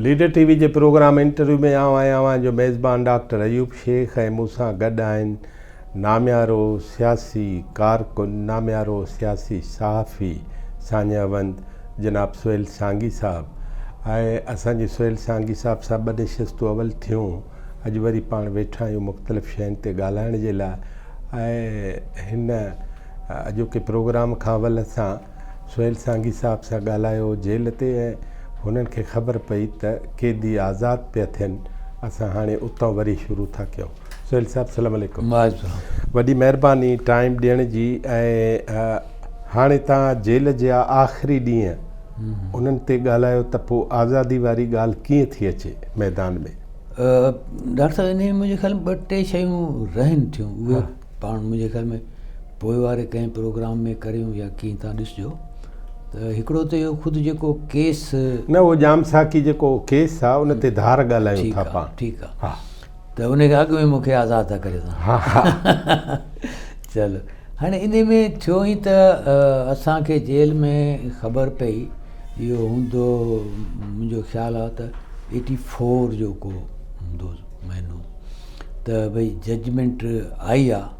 Leader TV जे programme interview में आया हुआ जो मेज़बान डॉक्टर अयूब शेख ऐं मूंसां गॾु आहिनि नामियारो सियासी कारकुन, नामियारो सियासी सहाफ़ी सान्यावंद जनाब सुहेल सांगी साहब। ऐं असांजे सुहेल सांगी साहब सां 2 नशिस्तूं अवल थियूं। अॼु वरी पाण वेठा आहियूं मुख़्तलिफ़ शयुनि ते ॻाल्हाइण जे लाइ। ऐं हिन अॼोके प्रोग्राम खां अवल असां सुहेल सांगी साहब सां ॻाल्हायो जेल ते, ऐं हुननि खे ख़बर पई त क़ैदी आज़ादु पिया थियनि। असां हाणे उतां वरी शुरू था कयूं। सुहेल साहब सलाम अलैकुम। वॾी महिरबानी टाइम ॾियण जी। ऐं हाणे तव्हां जेल जा आख़िरी ॾींहं उन्हनि ते ॻाल्हायो त पोइ आज़ादी वारी ॻाल्हि कीअं थी अचे मैदान में? डॉक्टर साहब, इन मुंहिंजे ख़्याल में 2-3 शयूं रहनि थियूं। उहे पाण मुंहिंजे ख़्याल में पोइ वारे कंहिं प्रोग्राम में करियूं या कीअं तव्हां ॾिसिजो। त हिकिड़ो त इहो ख़ुदि जेको केस न, उहो जाम साकी जेको केस आहे उन ते धार ॻाल्हायूं था पाण। ठीकु आहे। हा, त उनखे अॻु में मूंखे आज़ादु था करे तव्हां। चलो, हाणे इन में थियो ई त असांखे जेल में ख़बर पई, इहो हूंदो मुंहिंजो ख़्यालु आहे त 84 जो को हूंदो महीनो, त भई जजमेंट आई आहे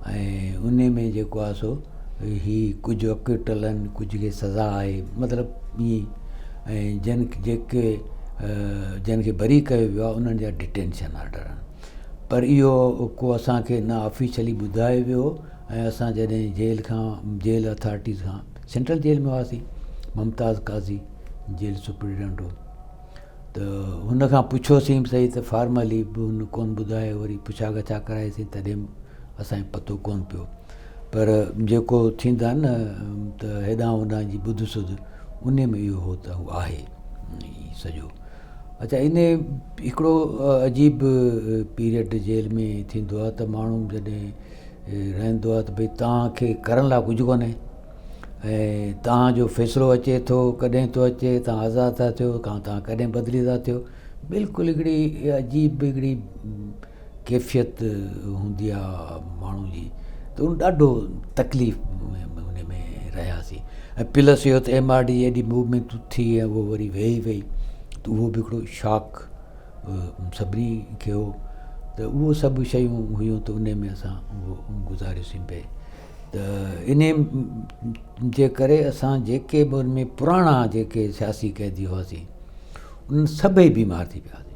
ऐं उन में जेको आहे सो ही कुझु अक्यूटल आहिनि, कुझु खे सज़ा आहे, मतिलबु ईअं। ऐं जिन खे बरी कयो वियो आहे उन्हनि जा डिटेंशन ऑर्डर आहिनि। पर इहो को असांखे न ऑफिशियली ॿुधायो वियो। ऐं असां जॾहिं जेल अथॉरिटीज़ खां सेंट्रल जेल में हुआसीं, मुमताज़ काज़ी जेल सुप्रिटेंडेंट हो, त हुन खां पुछियोसीं सही त फॉर्मली बि हुन कोन ॿुधायो। वरी पुछा गछा कराईसीं तॾहिं असांखे पतो कोन पियो। पर जेको थींदा आहिनि न त हेॾां होॾां जी ॿुध सुध, उन में इहो हो त हू आहे सॼो। अच्छा, इन हिकिड़ो अजीब पीरियड जेल में थींदो आहे त माण्हू जॾहिं रहंदो आहे त भई तव्हांखे करण लाइ कुझु कोन्हे, ऐं तव्हांजो फ़ैसिलो अचे थो, कॾहिं थो अचे, तव्हां आज़ादु था थियो, तव्हां कॾहिं बदिली था थियो। बिल्कुलु हिकिड़ी अजीब हिकिड़ी कैफ़ियत हूंदी आहे माण्हू जी। त उन ॾाढो तकलीफ़ उन में रहियासीं। ऐं प्लस इहो त MRD एॾी मूवमेंट थी ऐं उहो वरी वेही त उहो बि हिकिड़ो शॉक सभिनी खे हो। त उहो सभु शयूं हुयूं त उन में असां उहो गुज़ारियोसीं पिए। त इन जे करे असां जेके बि उन में पुराणा जेके सियासी क़ैदी हुआसीं उन्हनि सभई बीमार थी पियासीं।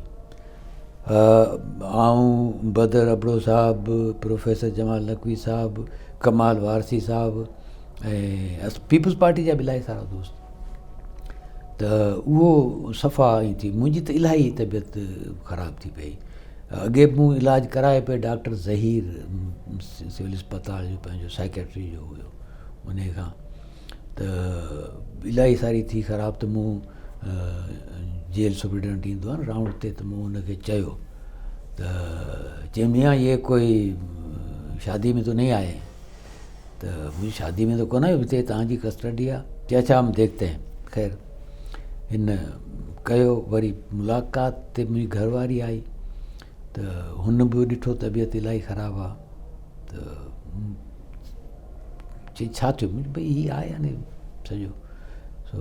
आऊं, बदर अबड़ो साहिबु, प्रोफेसर जमाल नक़वी साहिबु, कमाल वारसी साहिबु, ऐं पीपल्स पार्टी जा बि इलाही सारा दोस्त। त उहो सफ़ा ई थी। मुंहिंजी त इलाही तबियत ख़राबु थी पई। अॻे बि मूं इलाजु कराए पियो डॉक्टर ज़हीर सिविल अस्पताल जो, पंहिंजो साइकेट्री जो हुयो उन खां। त इलाही सारी थी ख़राबु। त मूं जेल सुप्रिटेंडेंट ईंदो आहे न राउंड ते, त मूं हुनखे चयो त चई मियाँ ये कोई शादी में तो नहीं आए? त मुंहिंजी शादी में त कोन आयो, हिते तव्हांजी कस्टडी आहे। चई अच्छा हम देखते हैं। ख़ैर, हिन कयो। वरी मुलाक़ात ते मुंहिंजी घरवारी आई त हुन बि ॾिठो तबियत इलाही ख़राबु आहे। त चई छा थियो? भई हीअ आहे यानी सॼो सो।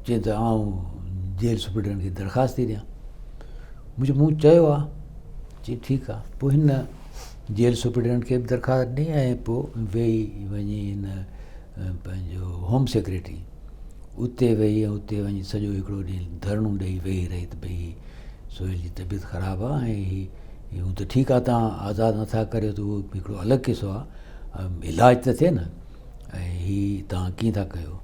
चई त आउं जेल सुप्रिटेंडेंट खे दरख़्वास्त थी ॾियां। मुंहिंजो मूं चयो आहे। चई ठीकु आहे। पोइ हिन जेल सुप्रिटेंडेंट खे बि दरख़्वास्त ॾिनी ऐं पोइ वेही वञी हिन पंहिंजो होम सेक्रेटरी उते वेही, ऐं उते वञी सॼो हिकिड़ो ॾींहुं धरणो ॾेई वेही रही त भई सुहेल जी तबियत ख़राबु आहे ऐं हू त ठीकु आहे, तव्हां आज़ादु नथा करियो त उहो हिकिड़ो अलॻि किसो आहे, इलाजु त थिए न, ऐं हीअ तव्हां कीअं था कयो?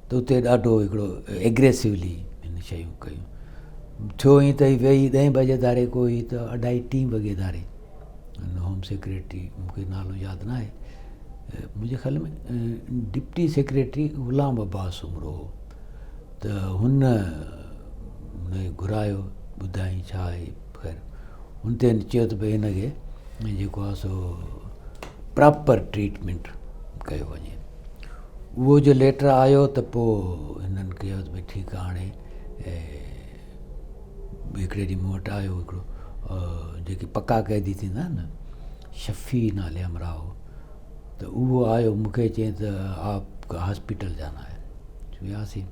त उते ॾाढो हिकिड़ो एग्रेसिवली हिन शयूं कयूं। थियो ई त वेही 10 बजे धारे कोई त 2:30-3 वॻे धारे होम सेक्रेटरी, मूंखे नालो यादि न आहे, मुंहिंजे ख़्याल में डिप्टी सेक्रेटरी ग़ुलाम अब्बास उमिरो हो। त हुनखे घुरायो, ॿुधाई छा आहे। ख़ैर, हुन ते चयो त भई हिनखे जेको आहे सो प्रॉपर ट्रीटमेंट कयो वञे। उहो जो लेटर आयो त पोइ हिननि कयो त भई ठीकु आहे। हाणे हिकिड़े ॾींहुं मूं वटि आयो हिकिड़ो जेके पका क़ैदी थींदा आहिनि न, शफ़ी नाले हमरा हो, त उहो आयो। मूंखे चई त आप हॉस्पिटल जाना है। वियासीं।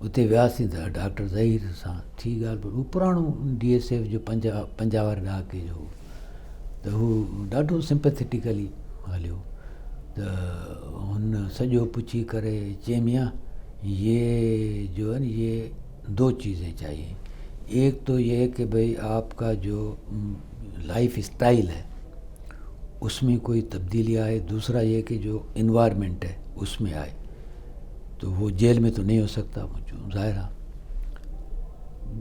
उते वियासीं त डॉक्टर ज़हीर सां थी ॻाल्हि पर हू पुराणो DSF जो 50 वारे ॾहाके जो हो, त हू ॾाढो सिंपैथेटिकली हलियो। त हुन सॼो पुछी करे चई मियां ये जो है न ये 2 चीज़ें चाहिए, एक तो ये है कि भाई आपका जो लाइफ स्टाइल है उसमें कोई तब्दीली आए, दूसरा ये कि जो इन्वायरमेंट है उसमें आए। तो वो जेल में तो नहीं हो सकता, मुझे ज़ाहिर आहे।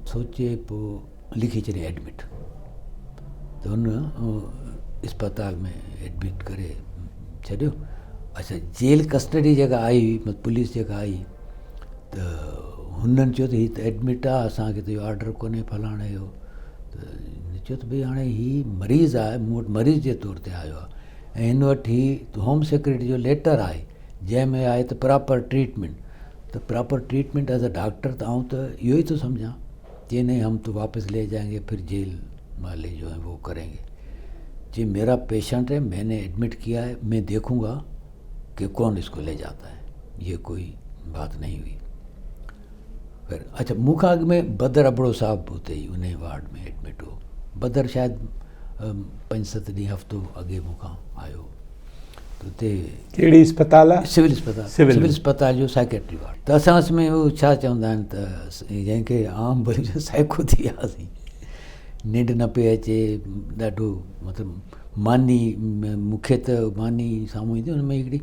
सोचे पोइ लिखी छॾे एडमिट, त हुन अस्पताल में एडमिट करे छॾियो। अच्छा, जेल कस्टडी जेका आई, पुलिस जेका आई, त हुननि चयो त हीअ त एडमिट आहे, असांखे त इहो ऑर्डर कोन्हे फलाणे जो। त चयो त भई हाणे हीअ मरीज़ आहे, मूं वटि मरीज़ जे तौर ते आयो आहे, ऐं हिन वटि हीअ होम सेक्रेटरी जो लेटर आहे जंहिंमें आहे त प्रॉपर ट्रीटमेंट। तो proper treatment as a doctor तो आऊँ तो यो ही तो समझा कि नहीं हम तो वापस ले जाएंगे, फिर जेल वाले जो है वो करेंगे। जी मेरा पेशेंट है, मैंने एडमिट किया है, मैं देखूंगा कि कौन इसको ले जाता है, ये कोई बात नहीं हुई। फिर अच्छा मूंखां अॻु में बदर अबड़ो साहब हुते ही उन वार्ड में एडमिट हो। बदर शायद 5-7 ॾींहं हफ़्तो अॻे मूंखां आयो। तो हुते कहिड़ी अस्पताल आहे? सिविल अस्पताल, सिविल अस्पताल जो साइकेट्री वार्ड। त असां उसमें वो छा चवंदा आहिनि त जंहिंखे आम भली जो साइको थी वियासीं, निंड न पई अचे, ॾाढो मतिलबु मानी, मूंखे त मानी साम्हूं ईंदी हुन में हिकिड़ी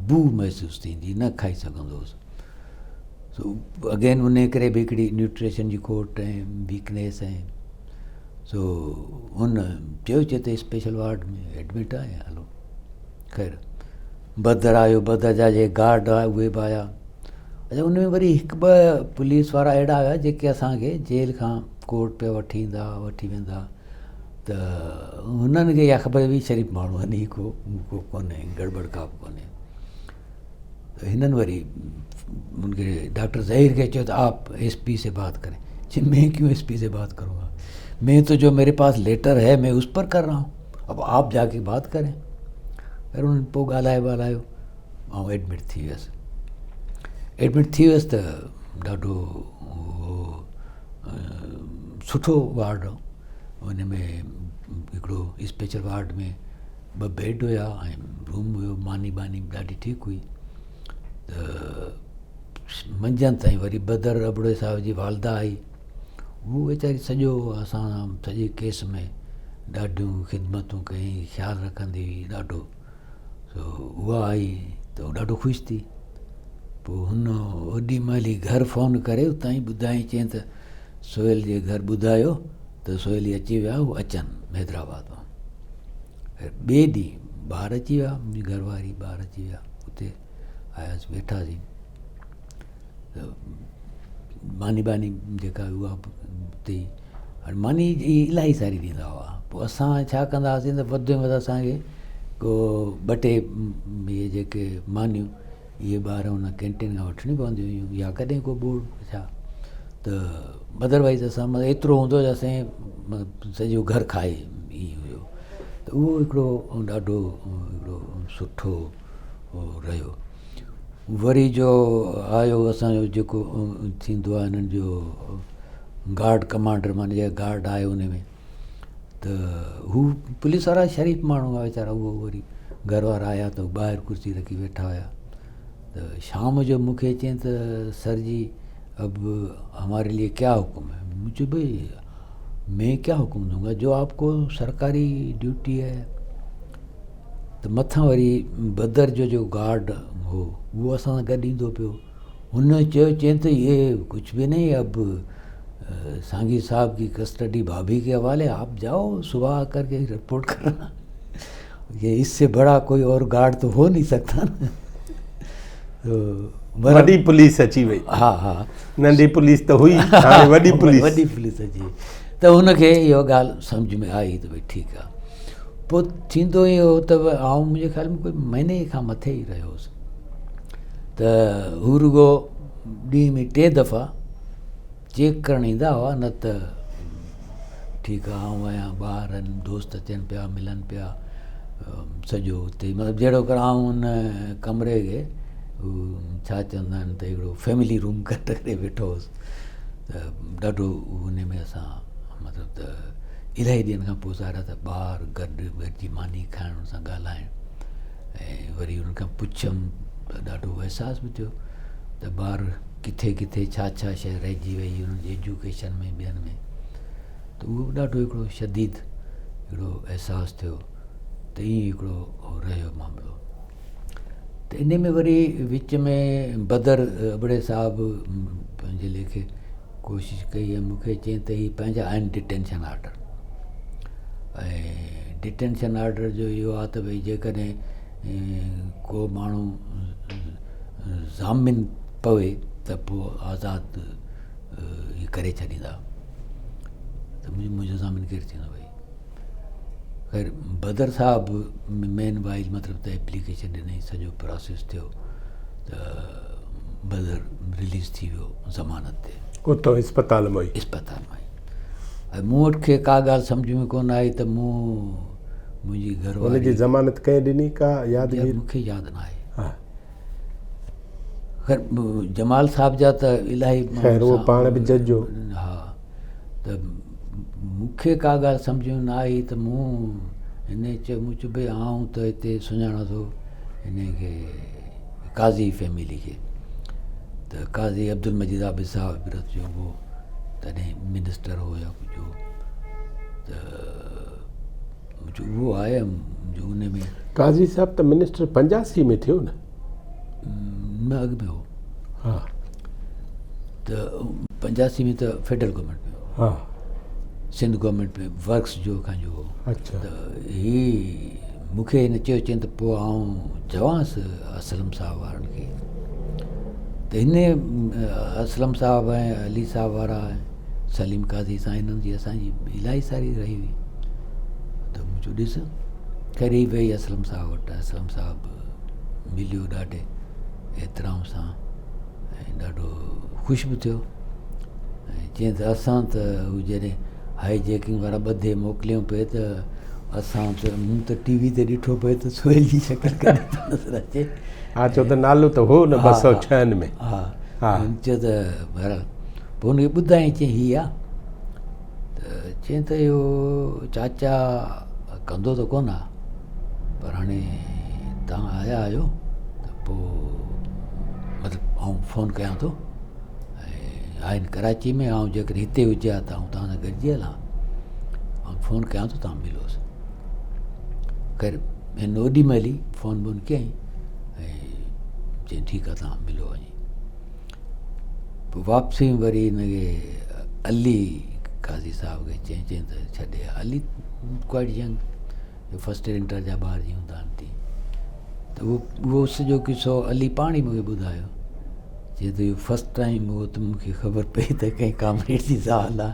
बू महसूसु थींदी, न खाई सघंदो हुउसि। सो अगेन उन करे बि हिकिड़ी न्यूट्रिशन जी खोट ऐं वीकनेस ऐं सो हुन चयो चए त स्पेशल वार्ड में एडमिट आहे, हलो ख़ैर बदर आयो, बदर जा जे गार्ड आहे उहे बि आया। अच्छा उन में वरी हिकु ॿ पुलिस वारा अहिड़ा हुआ जेके असांखे जेल खां कोर्ट पे वठी वेंदा, त हुननि खे इहा ख़बर हुई शरीफ़ माण्हू आहिनि, को कोन्हे गड़बड़ का बि कोन्हे। तो हिननि वरी उनके डॉक्टर ज़हीर के चयो तो आप SP से बात करें। जी मैं क्यों SP से बात करूँगा, मैं तो जो मेरे पास लेटर है मैं उस पर कर रहा हूँ, अब आप जाके बात करें। फिर उन्होंने पोइ ॻाल्हायो ऐं एडमिट थी वियुसि। त ॾाढो सुठो वार्ड हो, उन में हिकिड़ो स्पेशल वार्ड में 2 बेड हुया ऐं रूम हुयो, मानी बानी ॾाढी ठीकु हुई। त मंझंदि ताईं वरी बदर अबड़े साहिब जी वालदा आई, हू वीचारी सॼो असां सॼे केस में ॾाढियूं ख़िदमतूं कई, ख़्यालु रखंदी हुई ॾाढो। तो उहा आई त ॾाढो ख़ुशि थी। पोइ हुन ओॾी महिल ई घर फ़ोन करे उतां ई ॿुधाई, चई त सोहेल जे घर ॿुधायो त सोहेल ई अची विया, हू अचनि हैदराबाद मां। ॿिए ॾींहुं ॿार अची विया, मुंहिंजी घरवारी ॿार अची विया, उते आयासीं वेठासीं। त मानी बानी जेका उहा उते ई, हाणे मानी इलाही सारी ॾींदा हुआ। पोइ असां छा कंदा हुआसीं त वधि में वधि असांखे को 2-टे इहे जेके मानियूं इहे ॿार हुन कैंटीन खां वठणी पवंदियूं हुयूं, या कॾहिं को बोर्ड छा, त अदरवाइज़ असां मतिलबु एतिरो हूंदो जो असां सॼो घर खाए ईअं हुयो। त उहो हिकिड़ो ॾाढो हिकिड़ो सुठो रहियो। वरी जो आयो असांजो जेको थींदो आहे हिननि जो गार्ड कमांडर, माने जेका गार्ड आहे उन में, त हू पुलिस वारा शरीफ़ माण्हू आहे वीचारा। उहो वरी घर वारा आया त ॿाहिरि कुर्सी रखी वेठा हुया। त शाम जो मूंखे चयईं त सर जी अब हमारे लिए क्या हुक्म है। मुझे भाई मैं क्या हुक्म दूंगा, जो आपको सरकारी ड्यूटी है। त मथां वरी बदर जो गार्ड हो उहो असां सां गॾु ईंदो पियो। हुन चयईं त ये कुछ भी नहीं, अब सांगी साहब की कस्टडी भाभी के हवाले, आप जाओ सुबह आकर के रिपोर्ट करना, ये इससे बड़ा कोई और गार्ड तो हो नहीं सकता ना। तो वॾी पुलिस अची वई। हा नंढी पुलिस त हुई, हाणे वॾी पुलिस अची। त हुनखे इहो ॻाल्हि सम्झ में आई त भई ठीकु आहे। पोइ थींदो ई हो त आउं मुंहिंजे ख़्याल में कोई महीने खां मथे ई रहियो हुउसि। त हू रुगो ॾींहं में 3 दफ़ा चेक करणु ईंदा हुआ, न त ठीकु आहे आउं आहियां, ॿार आहिनि, दोस्त अचनि पिया, मिलनि पिया, सॼो हुते मतिलबु जहिड़ो कर आउं हुन कमरे खे छा चवंदा आहिनि त हिकिड़ो फैमिली रूम करे वेठो हुउसि त ॾाढो उन में असां मतिलबु त इलाही ॾींहंनि खां पोइ ज़ाहिर त ॿार गॾु गॾिजी मानी खाइण हुन सां ॻाल्हाइण ऐं वरी हुननि खां पुछियमि त ॾाढो अहसासु बि थियो त ॿार किथे किथे छा छा शइ रहिजी वई हुननि जी एजुकेशन में ॿियनि में त उहो ॾाढो हिकिड़ो शदीद हिकिड़ो अहसासु थियो त ईअं हिकिड़ो रहियो मामिलो। त इन में वरी विच में बदर अबड़े साहिबु पंहिंजे लेखे कोशिशि कई ऐं मूंखे चई त ही पंहिंजा आहिनि डिटेंशन आर्डर ऐं डिटेंशन आर्डर जो इहो आहे त भई जेकॾहिं को माण्हू ज़ामिन पवे त पोइ आज़ादु करे छॾींदा त मुंहिंजो ज़ामिन केरु थींदो भई। ख़ैर बदर साहिबु मेन वाइल मतिलबु त एप्लीकेशन ॾिनई सॼो प्रोसेस थियो त बदर रिलीज़ थी वियो ज़मानत ते उतो इस्पताल में इस्पताल मां ऐं मूं वटि खे का ॻाल्हि सम्झ में कोन आई त मुंहिंजी घरवारी हुनजी ज़मानत कंहिं ॾिनी का यादि मूंखे यादि न आहे। हा ख़ैर जमाल साहिब जा त इलाही ख़ैर उहो पाण बि जज हो। हा त मूंखे का ॻाल्हि सम्झ में न आई त मूं हिन चयो मूं चयो भई आऊं त हिते सुञाणा थो हिन खे काज़ी फैमिली खे त काज़ी अब्दुल मजीद आबिद साहिब विरत जो उहो तॾहिं मिनिस्टर हो या कुझु हो त उहो आहे जो उन में काज़ी साहिब त मिनिस्टर 85 में थियो न न अॻु में हो। हा त 85 में त फेडरल गवर्नमेंट में हो। हा सिंध गवर्नमेंट में वर्क्स जो खां जो हो। अच्छा त ही मूंखे हिन चयो चयनि त पोइ आऊं चवांसि असलम साहिब वारनि खे त हिन असलम साहिब ऐं अली साहिब वारा सलीम काज़ी सां हिननि जी असांजी इलाही सारी रही हुई त मूं चयो ॾिस ख़ैर ई वई असलम साहिब वटि असलम साहिबु मिलियो ॾाढे एतिराम सां ऐं ॾाढो ख़ुशि बि थियो ऐं चईं त असां त हू जॾहिं हाई जैकिंग वारा ॿधे मोकिलियूं पिए त असां त मूं त टीवी ते ॾिठो पिए त सुहेल जी शकल कॾहिं नज़र अचे। हा छो त नालो त हो न 206 में। हा हा चयो त बहरहाल पोइ हुनखे ॿुधाई चई हीअ आहे त चईं त इहो चाचा कंदो त कोन आहे पर हाणे तव्हां आया आहियो त पोइ मतिलबु आउं फ़ोन कयां थो ऐं आहिनि कराची में ऐं जेकर हिते हुजे हा त आउं तव्हां सां गॾिजी हलां ऐं फ़ोन कयां थो तव्हां मिलोसि। ख़ैर हिन ओॾी महिल ई फ़ोन वोन कयईं ऐं चईं ठीकु आहे तव्हां मिलो वञी पोइ वापसी वरी हिनखे अली काज़ी साहिब खे चईं त छॾे Ali quite young first year inter जा ॿार जी हूंदा आहिनि तीअं त उहो सॼो किसो अली पाण ई मूंखे ॿुधायो चई त इहो फस्ट टाइम हो त मूंखे ख़बर पई त कंहिं कामरेड जी ज़ाल आहे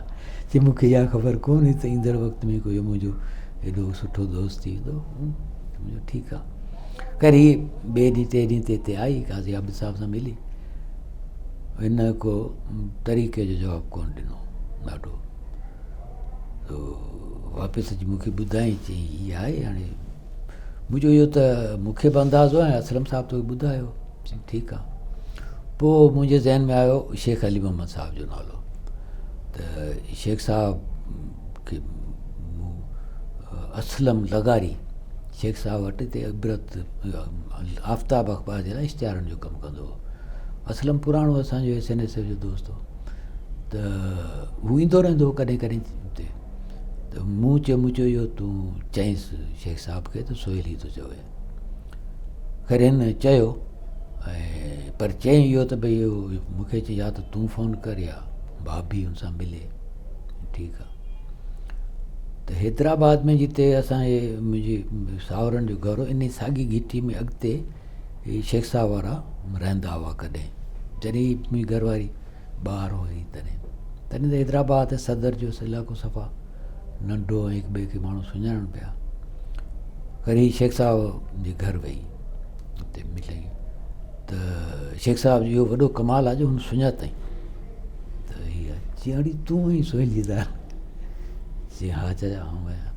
चई मूंखे इहा ख़बर कोन हुई त ईंदड़ वक़्त में कोई मुंहिंजो हेॾो सुठो दोस्त थी वेंदो मुंहिंजो ठीकु आहे। ख़ैर हीअ ॿिए ॾींहुं टे ॾींहं ते हिते आई काज़ी आबिद साहिब सां मिली हिन को तरीक़े जो जवाबु कोन ॾिनो ॾाढो त वापसि अची मूंखे ॿुधाई चई हीअ आहे हाणे मुंहिंजो इहो त मूंखे बि अंदाज़ो आहे असलम साहिब तोखे ॿुधायो चई ठीकु आहे। पोइ मुंहिंजे ज़हन में आयो शेख अली मोहम्मद साहिब जो नालो त शेख साहिब खे मूं असलम लगारी शेख साहिब वटि हिते इबरत आफ़्ताब अख़बार जे लाइ इश्तिहारनि जो कमु कंदो हो। असलम पुराणो असांजो SNS जो दोस्त हो त हू ईंदो रहंदो हो कॾहिं कॾहिं हिते त मूं चयो इहो तूं चईंसि शेख साहिब खे त सोहेल ई थो चवे। ख़ैर हिन चयो ऐं पर चईं इहो त भई इहो मूंखे चई या त तूं फ़ोन कर या भाभी हुन सां मिले ठीकु आहे। त हैदराबाद में जिते असांजे मुंहिंजी साहुरनि जो घर हो इन साॻी घिटी में अॻिते ही शेख साहिब वारा रहंदा हुआ कॾहिं जॾहिं मुंहिंजी घरवारी ॿार हुई तॾहिं त हैदराबाद सदर जो इलाइक़ो सफ़ा नंढो ऐं हिक ॿिए खे माण्हू सुञाणनि पिया। वरी शेख साहिब जे घर वई हुते मिलई त शेख साहिब इहो वॾो कमाल आहे जो हुन सुञातई त हीअ चई हाणे तूं ई सोहेल जी ज़ाल चई हा चाचा आऊं आहियां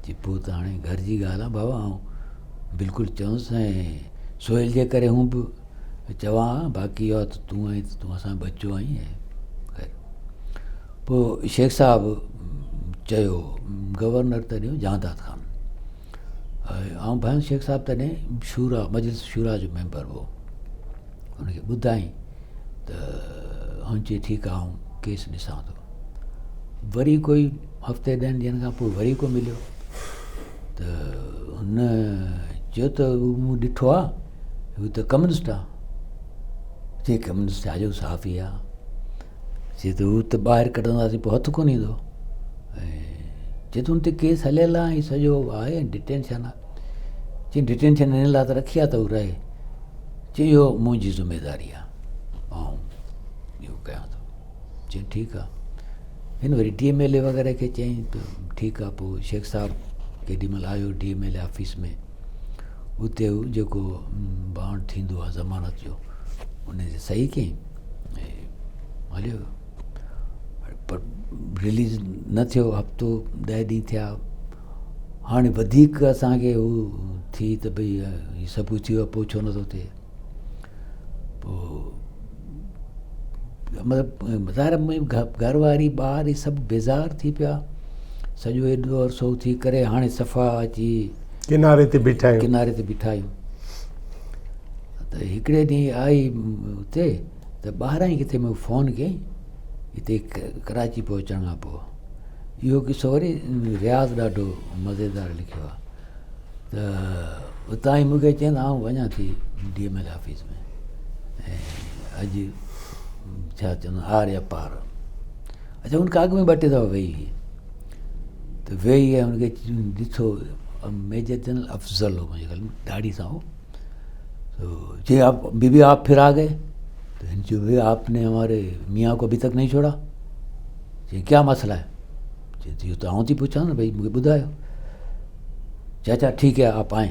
चई पोइ त हाणे घर जी ॻाल्हि आहे बाबा ऐं बिल्कुलु चयोसि ऐं सोहेल जे करे हूं बि चवां बाक़ी इहो त तूं आहीं तूं असां बचो आहीं ऐं ख़ैर पोइ शेख साहिबु चयो गवर्नर तॾहिं जहादात खान ऐं भाई शेख साहिबु तॾहिं शूरा मजलिस शूरा जो मेंबर हो हुनखे ॿुधाई त हुन चई ठीकु आहे आउं केस ॾिसां थो वरी कोई हफ़्ते 10 ॾींहंनि खां पोइ वरी को मिलियो त हुन चयो त मूं ॾिठो आहे हू त कम्युनिस्ट आहे चई कम्युनिस्ट आहे जो साफ़ ई आहे चए त हू त ॿाहिरि कढंदासीं पोइ हथु कोन ईंदो ऐं चए त हुन ते केस हलियल आहे ऐं सॼो आहे डिटेंशन आहे चई डिटेंशन हिन लाइ त रखी आहे त हू रहे चई इहो मुंहिंजी ज़िमेदारी आहे ऐं इहो कयां थो चई ठीकु आहे हिन वरी DMLA वग़ैरह खे चयईं त ठीकु आहे पोइ शेख साहिबु केॾीमहिल आयो DMLA ऑफिस में उते हू जेको बांड थींदो आहे ज़मानत जो उन ते सही कयईं ऐं हलियो पर रिलीज़ न थियो हफ़्तो 10 ॾींहं थिया हाणे वधीक असांखे हू थी त भई हीउ सभु थी वियो पोइ छो नथो थिए पोइ मतिलबु ज़ाहिर घर वारी ॿार इहे सभु बेज़ार थी पिया सॼो एॾो अरसो थी करे हाणे सफ़ा अची किनारे ते बीठा आहियूं आहियूं त हिकिड़े ॾींहुं आई हुते त ॿाहिरां ई किथे मूं फ़ोन कयईं हिते कराची पहुचण खां पोइ इहो किसो वरी रियाज़ ॾाढो मज़ेदार लिखियो आहे त उतां ई मूंखे चवंदा आउं वञा थी DMLA ऑफिस में ऐं अॼु छा चवंदा आर्या पार अच्छा हुनखां अॻु में 2 टे दफ़ा वेही हुई त वेही ऐं हुनखे ॾिठो मेजर जनरल अफ़ज़ल हो मुंहिंजे ख़्याल में ॾाढ़ी सां हो तो जी आप बीबी आप फिर आ गए तो जो भी आपने हमारे मियाँ को अभी तक नहीं छोड़ा जी क्या मसला है जी तो आऊं थी पूछा न भाई मूंखे ॿुधायो चाचा ठीकु है आप आए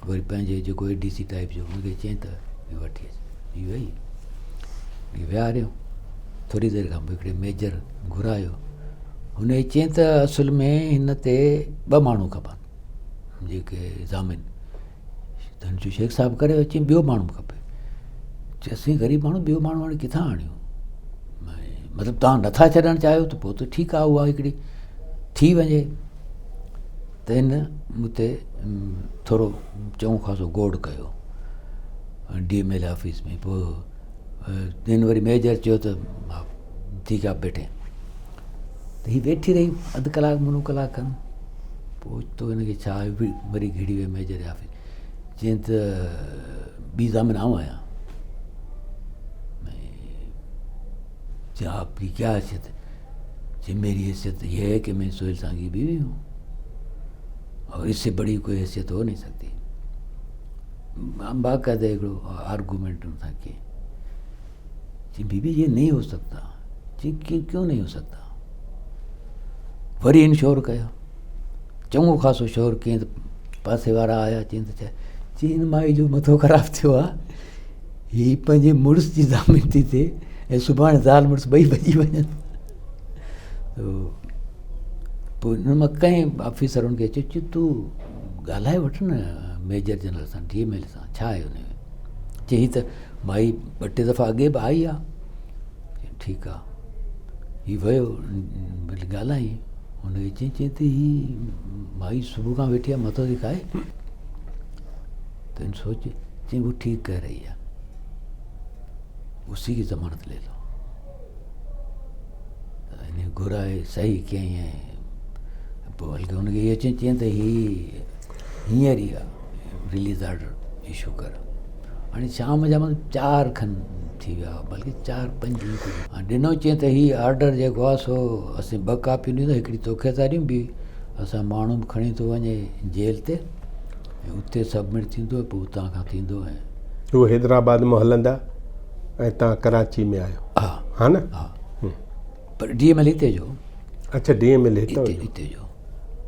वरी पंहिंजे जेको ADC टाइप जो मूंखे चयईं त वठी अच ही वई विहारियो थोरी देरि खां पोइ हिकिड़े मेजर घुरायो हुन चयईं त असुल में हिन ते 2 माण्हू खपनि जेके ज़ामिन त हिन जो शेख साहिबु करे अची ॿियो माण्हू खपे चए असीं ग़रीब माण्हू ॿियो माण्हू हाणे किथां आणियूं मतिलबु तव्हां नथा छॾणु चाहियो त पोइ त ठीकु आहे उहा हिकिड़ी थी वञे त हिन हुते थोरो चङो ख़ासो गोड़ कयो DMLA ऑफिस में पोइ हिन वरी मेजर चयो त हा ठीकु आहे बेठे त हीअ वेठी रही अधु कलाकु मुनो कलाक खनि पोइ तो हिनखे छा वरी घिड़ी वियो मेजर ऑफिस चयईं त ॿी ज़ामिन आऊं आहियां जी आपकी क्या हैसियत है जी मेरी हैसियत यह है कि मैं सोहेल शाह की बीवी हूँ और इससे बड़ी कोई हैसियत हो नहीं सकती बाकायदा हिकिड़ो आर्गूमेंट था किए जी बीबी ये नहीं हो सकता जी क्यों नहीं हो सकता वरी इन शोर कयो चङो ख़ासो शोर कयईं त पासे वारा आया चयईं त छा चई हिन माई जो मथो ख़राबु थियो आहे हीअ पंहिंजे मुड़ुस जी ज़ामिन थी थिए ऐं सुभाणे ज़ाल मुड़ुस ॿई भॼी वञनि पोइ हिन मां कंहिं ऑफिसरुनि खे चयो तूं ॻाल्हाए वठ न मेजर जनरल सां DMLA सां छा आहे हुन में चई हीअ त माई 2 टे दफ़ा अॻे बि आई आहे ठीकु आहे हीअ वियो भले ॻाल्हाई हुनखे चई त हीअ माई सुबुह खां वेठी आहे मथो थी खाए तो इन सोचे चई वो ठीक कह रही है उसी की ज़मानत ले लो इन्हें घुराए सही कयईं ऐं पोइ बल्कि हुनखे इहो चयईं त हींअर ई आहे रिलीज़ ऑर्डर इशू कर हाणे शाम जा 4 खनि थी विया बल्कि 4-5 ॾींहं ॾिनो चयईं त हीअ ऑर्डर जेको आहे सो असीं 2 कापियूं ॾींदो हिकिड़ी तोखे था ॾियूं ॿी असां माण्हू बि खणी थो वञे जेल ते उते सबमिट थींदो पोइ उतां खां थींदो ऐं उहे हैदराबाद में हलंदा ऐं तव्हां कराची में आहियो हा न हा पर DMLA हिते जो अच्छा DMLA हिते जो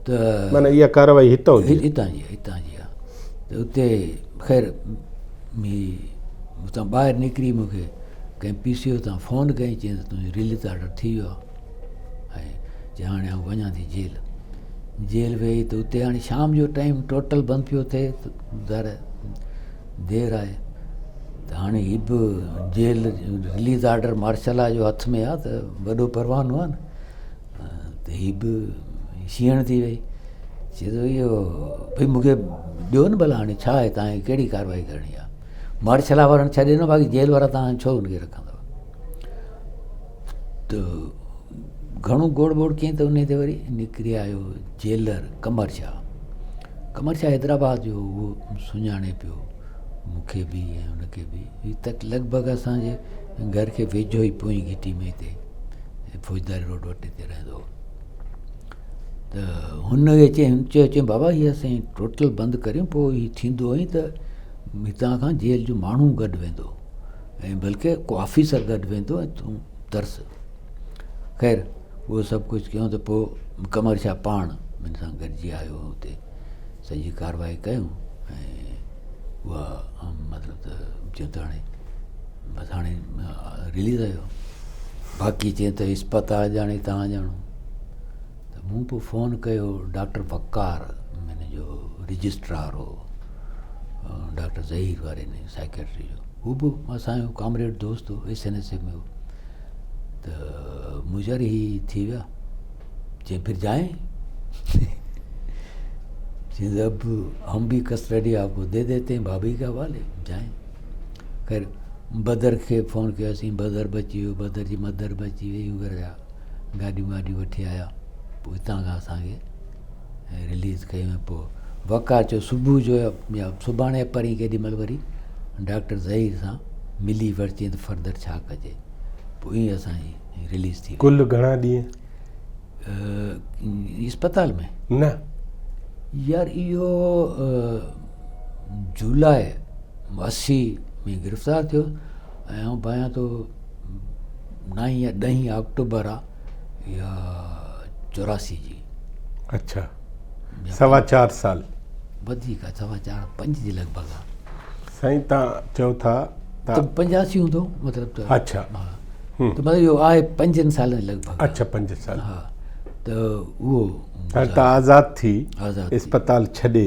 त माना इहा कार्रवाई हितां जी हितां जी आहे त उते ख़ैर उतां ॿाहिरि निकिरी मूंखे कंहिं PCO तां फ़ोन कयईं चयईं त तुंहिंजो रिलीज़ ऑर्डर थी वियो आहे ऐं चई हाणे आउं वञा थी जेल वेही त उते हाणे शाम जो टाइम टोटल बंदि पियो थिए त ज़ाहिर देरि आहे त हाणे हीअ बि जेल रिलीज़ आर्डर मार्शल जो हथ में आहे त वॾो परवानो आहे न, त हीअ बि शीअण थी वई। चए थो इहो भई मूंखे ॾियो न भला, हाणे छा आहे तव्हांखे कहिड़ी कारवाई करणी आहे, मार्शल वारनि छॾे न, बाक़ी जेल वारा तव्हां छो हुनखे रखंदव। त घणो गोड़ बोड़ कयईं त उन ते वरी निकिरी आयो जेलर कमर शाह। कमर शाह हैदराबाद जो, उहो सुञाणे पियो मूंखे बि ऐं हुनखे बि। हीअ त लॻभॻि असांजे घर खे वेझो ई पोइ घिटी में हिते फौजदारी रोड वटि हिते रहंदो हो। त हुनखे चयो बाबा हीअ असां टोटल बंदि करियूं, पोइ हीअ थींदो ई त हितां खां जेल जो माण्हू गॾु वेंदो ऐं बल्कि को ऑफिसर गॾु वेंदो ऐं तूं तरस। ख़ैर उहो सभु कुझु कयूं त पोइ कमर शाह पाण हिन सां गॾिजी आयो हुते, सॼी कारवाई कयूं ऐं उहा मतिलबु त चयूं त हाणे रिलीज़ आयो। बाक़ी चए त इस्पताल ॼाणे तव्हां ॼाणो। त मूं पोइ फ़ोन कयो डॉक्टर वकार, हिन जो रजिस्ट्रार हो, डॉक्टर ज़हीर वारे ने साइकेट्री जो, हू बि असांजो कॉमरेड दोस्त हो, SNSF में हो। तो मुझे ही थी विया। चए फिर जाएं? अब हम भी कस्टडी आपको दे देते हैं भाभी के हवाले, जाएं। खैर बदर के फ़ोन कयोसीं, बदर बची वियो, बदर जी मदर बची वई, वग़ैरह गाॾियूं वाॾियूं वठी आया। पोइ हितां खां असांखे रिलीज़ कयूं। पोइ वकार चयो सुबुह जो या सुभाणे परीं केॾी महिल वरी डॉक्टर ज़हीर सां मिली वरिती त फर्दर छा कजे। पोइ ईअं असांजी रिलीज़ थी। कुल घणा ॾींहं इस्पताल में? न यार इहो जुलाई 80 में गिरफ़्तार थियो ऐं आउं भायां थो 9 या 10 अक्टूबर आहे या 84 जी। अच्छा, 4.25 साल वधीक आहे, 4.25 5 जे लॻभॻि आहे। साईं तव्हां चओ था त 85 हूंदो मतिलबु त। अच्छा हा, त मतिलबु इहो आहे 5 सालनि लॻभॻि। अच्छा 5 साल। हा, त उहो हाणे तव्हां आज़ादु थी आज़ादु इस्पताल छॾे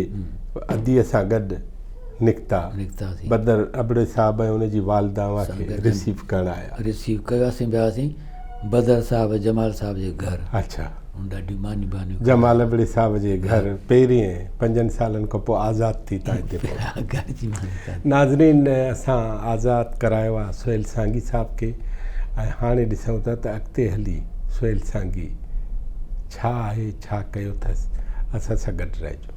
अदीअ सां गॾु निकितासीं। बदर अबड़े साहब ऐं हुनजी वालदा खे रिसीव करण आया। रिसीव कयोसीं, वियासीं बदर साहब जमाल साहब जे घर। अच्छा, ॾाढियूं मानियूं बानियूं। जमाल अबड़े साहब जे घर पहिरें 5 सालनि खां पोइ आज़ादु थी तव्हां हिते पहुता। घर जी मानी। नाज़रीन, असां आज़ादु करायो आहे सुहेल सांगी साहब खे ऐं हाणे ॾिसूं था त अॻिते हली सुहेल सांगी छा आहे, छा कयो अथसि। असां सां गॾु रहिजो।